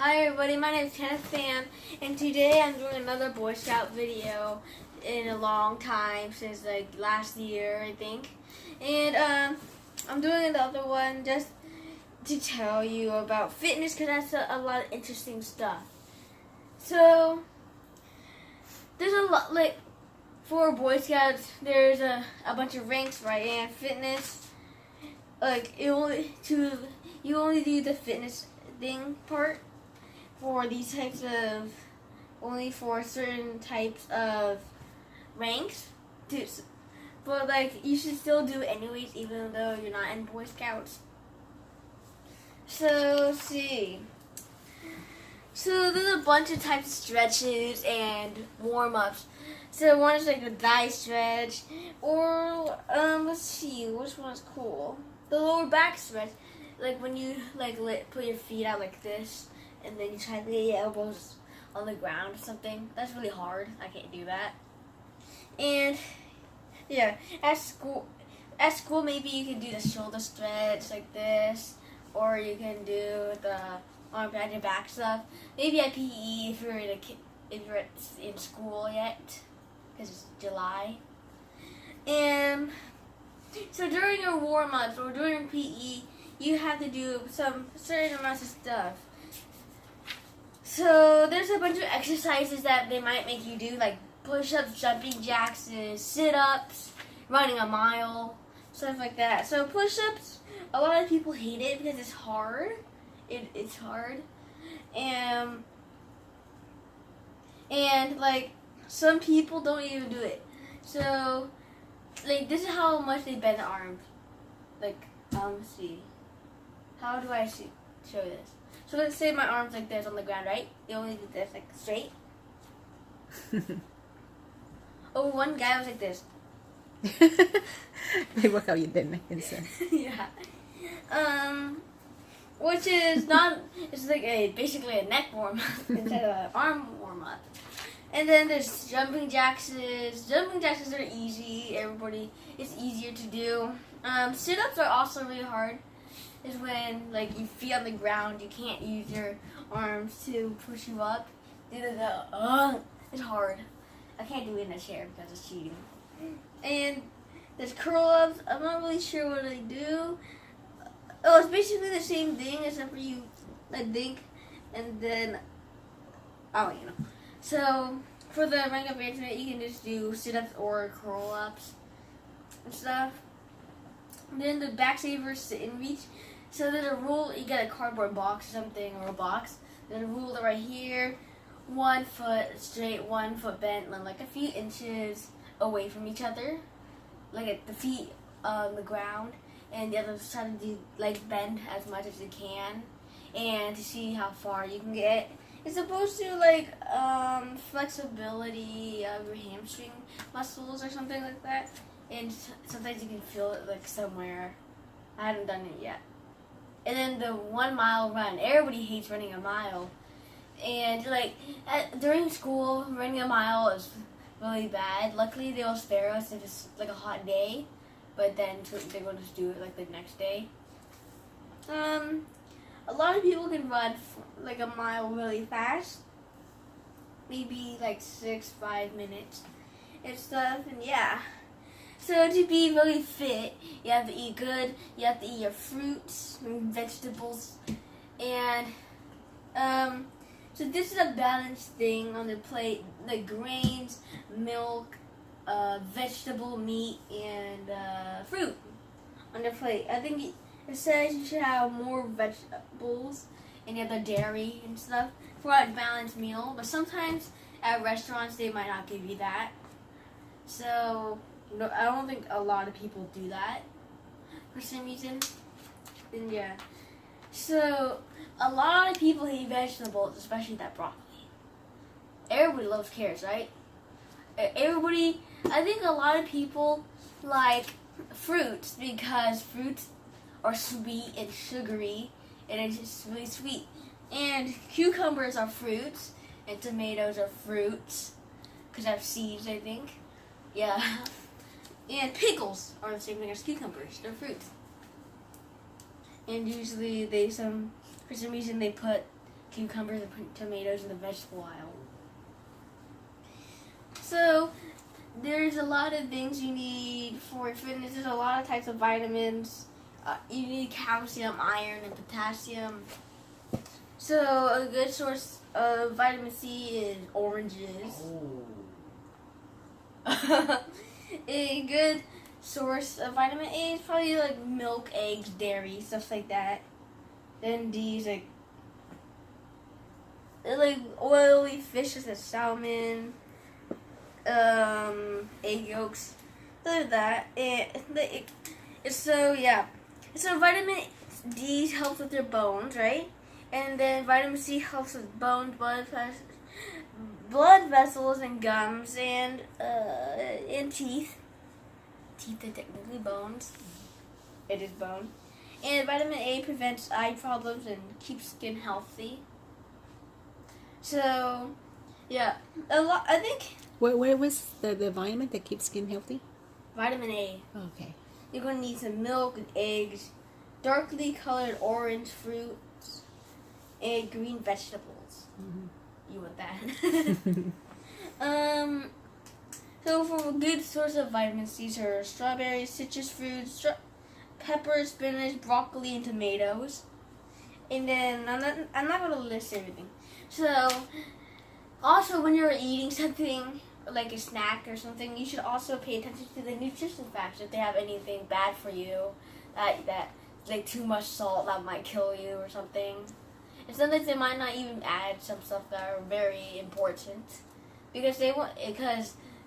Hi everybody, my name is Kenneth, and today I'm doing another Boy Scout video in a long time, since like last year I think. And I'm doing another one just to tell you about fitness, because that's a lot of interesting stuff. So there's a lot, like for Boy Scouts there's a bunch of ranks, right? And fitness, like you only do the fitness thing part for these types of, only for certain types of ranks. But like you should still do it anyways, even though you're not in Boy Scouts. So let's see. So there's a bunch of types of stretches and warm-ups. So one is like a thigh stretch, or let's see, which one's cool? The lower back stretch, like when you put your feet out like this, and then you try to get your elbows on the ground or something. That's really hard. I can't do that. And yeah, at school maybe you can do the shoulder stretch like this, or you can do the arm behind your back stuff. Maybe at PE if you're in school yet, because it's July. And so during your warm-ups or during PE, you have to do some certain amounts of stuff. So there's a bunch of exercises that they might make you do, like push-ups, jumping jacks, sit-ups, running a mile, stuff like that. So push-ups, a lot of people hate it because it's hard. It's hard. And like some people don't even do it. So like this is how much they bend the arms. Like let's see. How do I show this? So let's say my arm's like this on the ground, right? They only do this, like straight. Oh, one guy was like this. Look how you didn't make any sense. Yeah. Which is not, it's like basically a neck warm up instead of an arm warm up. And then there's jumping jacks. Jumping jacks are easy. It's easier to do. Sit-ups are also really hard. Is when like you feet on the ground, you can't use your arms to push you up. It's hard. I can't do it in a chair because it's cheating. And there's curl-ups. I'm not really sure what they do. Oh, it's basically the same thing except for you, I think. And then, oh, you know. So for the rank up internet, you can just do sit-ups or curl-ups and stuff. And then the backsaver sit and reach. So there's a rule, you get a cardboard box or something, or a box. There's a rule right here, 1 foot straight, 1 foot bent, and like a few inches away from each other. Like at the feet on the ground, and the other side do like bend as much as you can, and to see how far you can get. It's supposed to like flexibility of your hamstring muscles or something like that. And sometimes you can feel it like somewhere. I haven't done it yet. And then the 1 mile run. Everybody hates running a mile. And like during school, running a mile is really bad. Luckily they will spare us if it's like a hot day. But then they're going to do it like the next day. A lot of people can run like a mile really fast. Maybe like 5 minutes and stuff. And yeah. So to be really fit, you have to eat good. You have to eat your fruits and vegetables, and so this is a balanced thing on the plate: the grains, milk, vegetable, meat, and fruit on the plate. I think it says you should have more vegetables and you have the dairy and stuff for a balanced meal. But sometimes at restaurants they might not give you that. So no, I don't think a lot of people do that for some reason. And yeah. So a lot of people hate vegetables, especially that broccoli. Everybody loves carrots, right? Everybody, I think a lot of people like fruits because fruits are sweet and sugary, and it's just really sweet. And cucumbers are fruits, and tomatoes are fruits because they have seeds, I think. Yeah. And pickles are the same thing as cucumbers. They're fruits. And usually for some reason they put cucumbers and tomatoes in the vegetable aisle. So there's a lot of things you need for fitness. There's a lot of types of vitamins. You need calcium, iron, and potassium. So a good source of vitamin C is oranges. Oh. A good source of vitamin A is probably like milk, eggs, dairy, stuff like that. Then D's like oily fish such as salmon, egg yolks, stuff like that. So vitamin D helps with your bones, right? And then vitamin C helps with bones, blood vessels, and gums, and teeth. Teeth are technically bones. It is bone. And vitamin A prevents eye problems and keeps skin healthy. So, yeah, I think. Where was the vitamin that keeps skin healthy? Vitamin A. Okay. You're going to need some milk and eggs, darkly colored orange fruits, and green vegetables. Mm-hmm. You want that. So for a good source of vitamin C are strawberries, citrus fruits, peppers, spinach, broccoli, and tomatoes. And then I'm not going to list everything. So also when you're eating something like a snack or something, you should also pay attention to the nutrition facts. If they have anything bad for you, that like too much salt that might kill you or something. And sometimes they might not even add some stuff that are very important because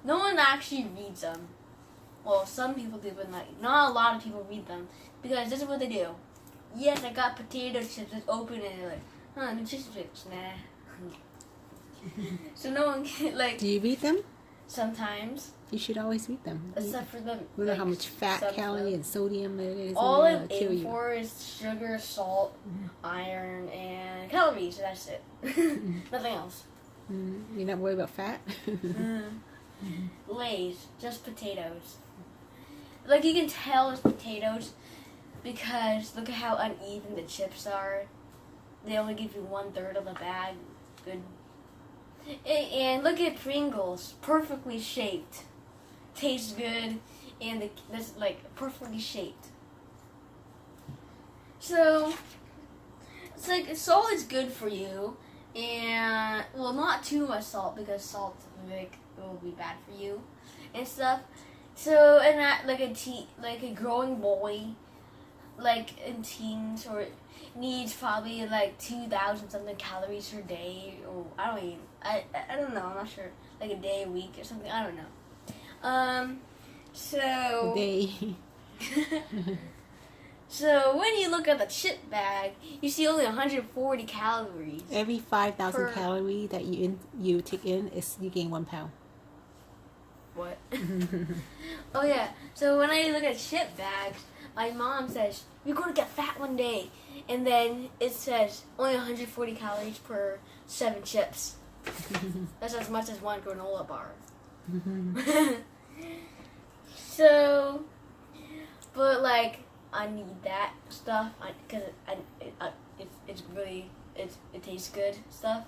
no one actually reads them. Well, some people do, but not a lot of people read them because this is what they do. Yes, I got potato chips. Let's open it. Like, nutrition chips. Nah. So no one can, Do you read them? Sometimes. You should always read them. Except for them. You know how much fat, calorie, and sodium it is. All I aim for is sugar, salt, iron, and calories. That's it. Nothing else. You're not worried about fat? Lay's, just potatoes. Like you can tell it's potatoes because look at how uneven the chips are. They only give you 1/3 of the bag. Good. And look at Pringles, perfectly shaped. Tastes good, and that's like perfectly shaped. So it's like salt is good for you, and well, not too much salt because salt will be bad for you and stuff. So and that like a growing boy, like in teens or needs probably like 2,000 something calories per day, or I don't know, I'm not sure, like a day, a week or something, I don't know. So Day. So when you look at the chip bag, you see only 140 calories. Every 5,000 calories that you take in you gain 1 pound. What? Oh yeah. So when I look at chip bags, my mom says you're going to get fat one day, and then it says only 140 calories per 7 chips. That's as much as 1 granola bar. So, but like I need that stuff because it tastes good stuff,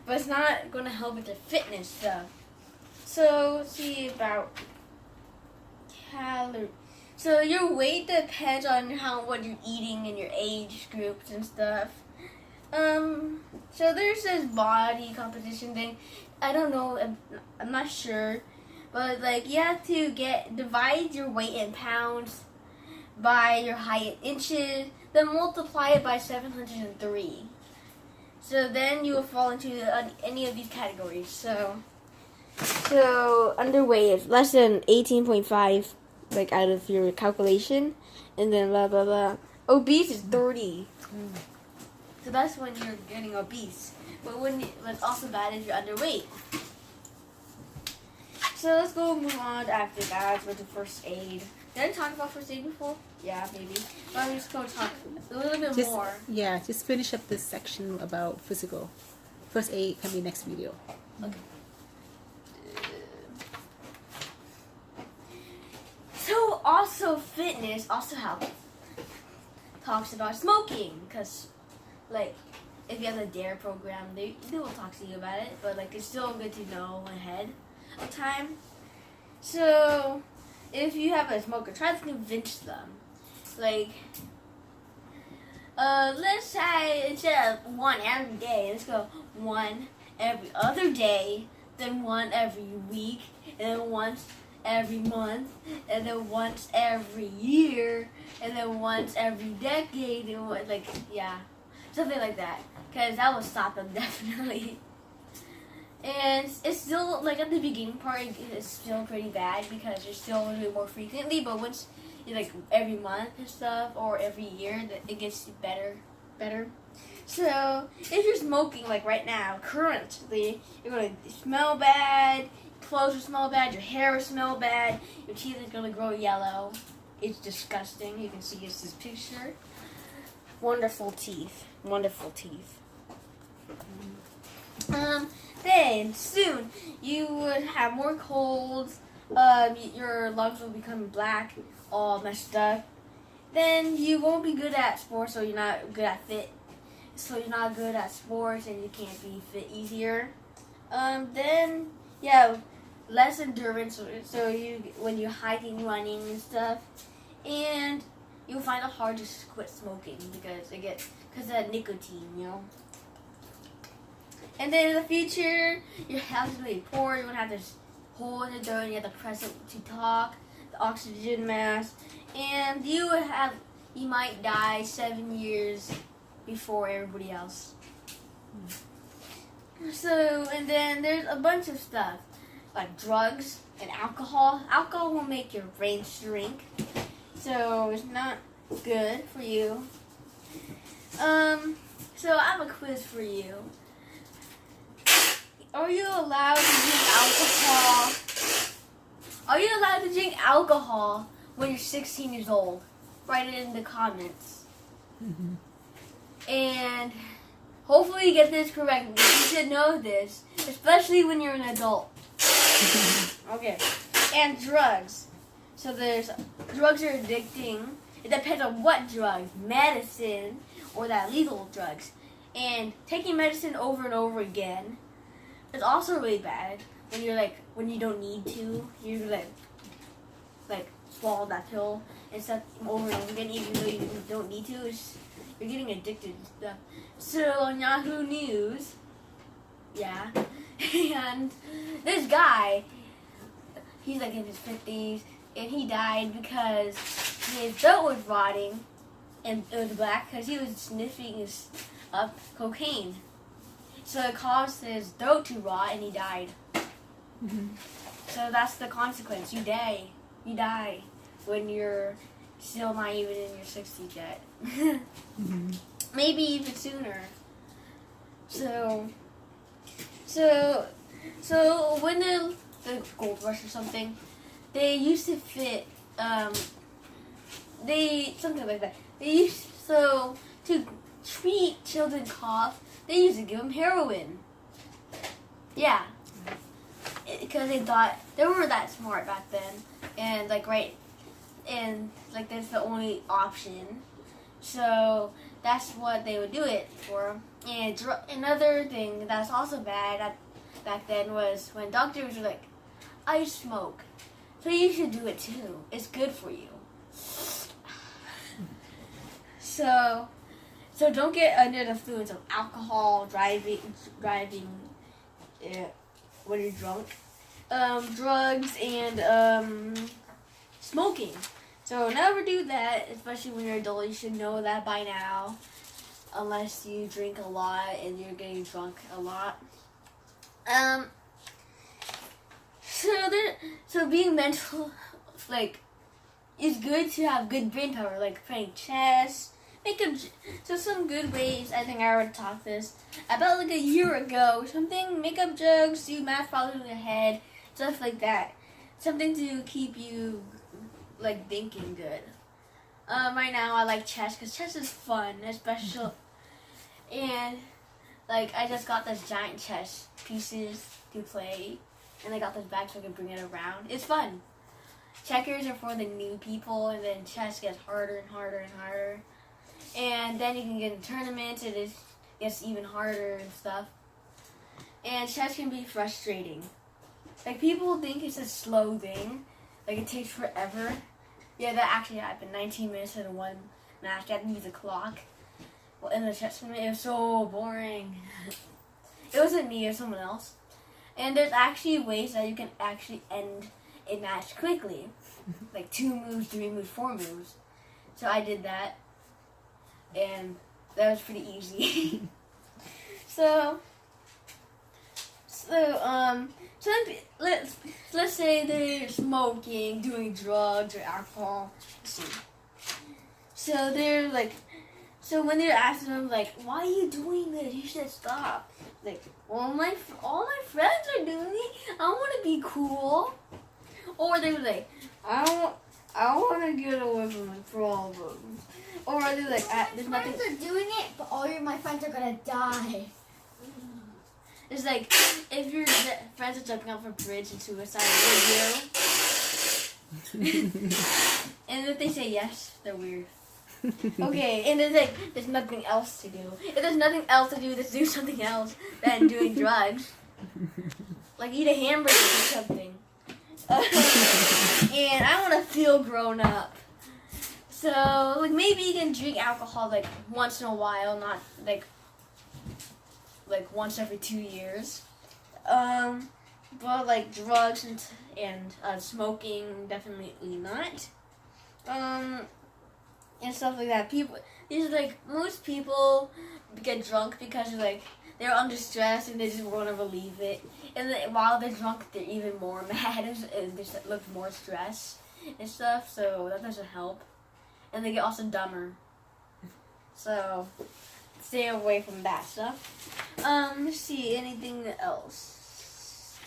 but it's not going to help with the fitness stuff. So let's see about calories. So your weight depends on what you're eating and your age groups and stuff. So there's this body composition thing. I don't know. I'm not sure, but like you have to divide your weight in pounds by your height in inches, then multiply it by 703. So then you will fall into any of these categories. So underweight is less than 18.5, like out of your calculation, and then blah blah blah. Obese is 30. So that's when you're getting obese. But what's also bad is you're underweight. So let's move on after that with the first aid. Did I talk about first aid before? Yeah, maybe. But I'm just going to talk a little bit more. Yeah, just finish up this section about physical. First aid can be next video. Okay. So also fitness also talks about smoking, because like if you have the DARE program, they will talk to you about it. But like, it's still good to know ahead of time. So if you have a smoker, try to convince them. Like, let's say instead of one every day, let's go one every other day, then one every week, and then once every month, and then once every year, and then once every decade, and what, like, yeah, something like that. Because that will stop them definitely. And it's still, like, at the beginning part, it's still pretty bad because you're still doing it more frequently, but once you, like, every month and stuff, or every year, it gets better. So, if you're smoking, like, right now, currently, you're going to smell bad, clothes will smell bad, your hair will smell bad, your teeth is going to grow yellow. It's disgusting. You can see it's this picture. Wonderful teeth. Then soon you would have more colds. Your lungs will become black, all messed up. Then you won't be good at sports, so you're not good at fit. So you're not good at sports, and you can't be fit easier. Then yeah, less endurance. So when you're hiking, running, and stuff, and you'll find it hard to quit smoking because of that nicotine, you know. And then in the future, your health is really poor. You won't have this hole in the throat, and you have to press it to talk, the oxygen mask, and you might die 7 years before everybody else. So, and then there's a bunch of stuff like drugs and alcohol. Alcohol will make your brain shrink, so it's not good for you. So I have a quiz for you. Are you allowed to drink alcohol? Are you allowed to drink alcohol when you're 16 years old? Write it in the comments. Mm-hmm. And hopefully you get this correct, because you should know this, especially when you're an adult. Okay. And drugs. So drugs are addicting. It depends on what drugs, medicine or that legal drugs. And taking medicine over and over again is also really bad. When you don't need to, you like swallow that pill and stuff over and over again, even though you don't need to. You're getting addicted to stuff. So on Yahoo News, yeah, and this guy, he's like in his 50s, and he died because his throat was rotting, and it was black because he was sniffing cocaine. So it caused his throat to rot, and he died. Mm-hmm. So that's the consequence. You die. You die when you're still not even in your 60s yet. Mm-hmm. Maybe even sooner. So when the gold rush or something, they used to fit something like that. So to treat children cough, they used to give them heroin. Yeah, because they thought they weren't that smart back then, and that's the only option. So that's what they would do it for. And another thing that's also bad back then was when doctors were like, "I smoke, so you should do it too. It's good for you." So don't get under the influence of alcohol, driving when you're drunk, drugs, and smoking. So never do that, especially when you're adult. You should know that by now, unless you drink a lot and you're getting drunk a lot. So being mental, it's good to have good brain power, like playing chess. So some good ways, I think I already talked this, about a year ago or something, make up jokes, do math problems in your head, stuff like that. Something to keep you, thinking good. Right now I like chess, because chess is fun, especially, and, I just got this giant chess pieces to play, and I got this bag so I can bring it around. It's fun. Checkers are for the new people, and then chess gets harder and harder and harder. And then you can get in tournaments, and gets even harder and stuff. And chess can be frustrating. Like, people think it's a slow thing. Like, it takes forever. Yeah, that actually happened. 19 minutes in one match. I had to use the clock. Well, in the chess tournament, it was so boring. It wasn't me, it was someone else. And there's actually ways that you can actually end a match quickly. Like 2 moves, 3 moves, 4 moves. So I did that. And that was pretty easy. So let's say they're smoking, doing drugs or alcohol. Let's see. So they're like, so when they're asking them like, why are you doing this? You should stop. Like, well, all my friends are doing it. I want to be cool. Or they were like, I want to get away from my problems. Or they're like, there's nothing. My friends are doing it, but all my friends are gonna die. It's like, if your friends are jumping off a bridge and suicide, would you? And if they say yes, they're weird. Okay, and it's like, there's nothing else to do. If there's nothing else to do, let's do something else than doing drugs. Like eat a hamburger or something. And I want to feel grown up. So, like, maybe you can drink alcohol, like, once in a while, not, like once every 2 years. But, like, drugs and smoking, definitely not. And stuff like that. Most people get drunk because, like, they're under stress and they just want to relieve it. And then while they're drunk, they're even more mad and they look more stressed and stuff, so that doesn't help. And they get also dumber. So, stay away from that stuff. Let's see, anything else?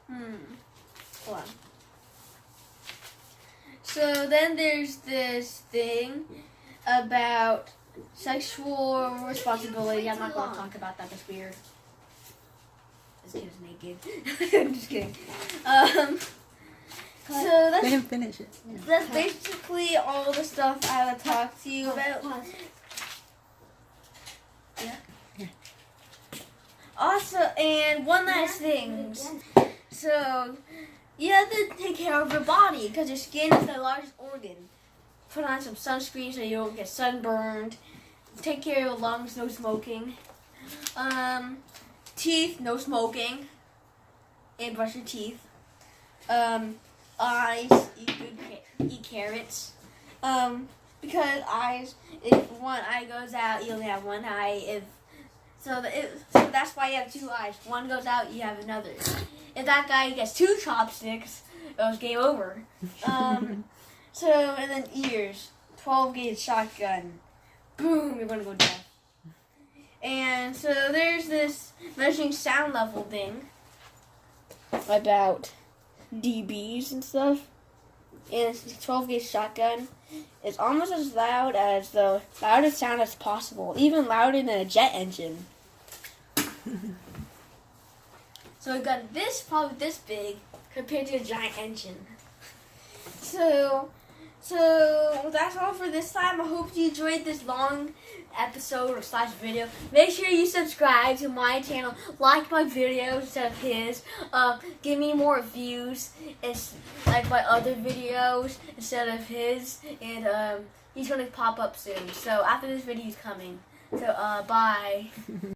Hold on. So then there's this thing about sexual responsibility. I'm not going to talk about that. That's weird. This kid is naked. I'm just kidding. So Let him finish it. Yeah. that's basically all the stuff I would talk to you about. Yeah. Also, and one last thing. So, you have to take care of your body because your skin is the largest organ. Put on some sunscreen so you don't get sunburned. Take care of your lungs, no smoking. Teeth, no smoking. And brush your teeth. Eyes, eat carrots. Because eyes, if one eye goes out, you only have one eye. So that's why you have 2 eyes. One goes out, you have another. If that guy gets 2 chopsticks, it was game over. So, and then ears. 12-gauge shotgun. Boom, you're gonna go deaf. And so there's this measuring sound level thing about dBs and stuff. And it's a 12-gauge shotgun. It's almost as loud as the loudest sound as possible, even louder than a jet engine. So we got this, probably this big, compared to a giant engine. So that's all for this time. I hope you enjoyed this long episode or / video. Make sure you subscribe to my channel, like my videos instead of his. Give me more views, like my other videos instead of his. And he's gonna pop up soon. So after this video is coming. So bye.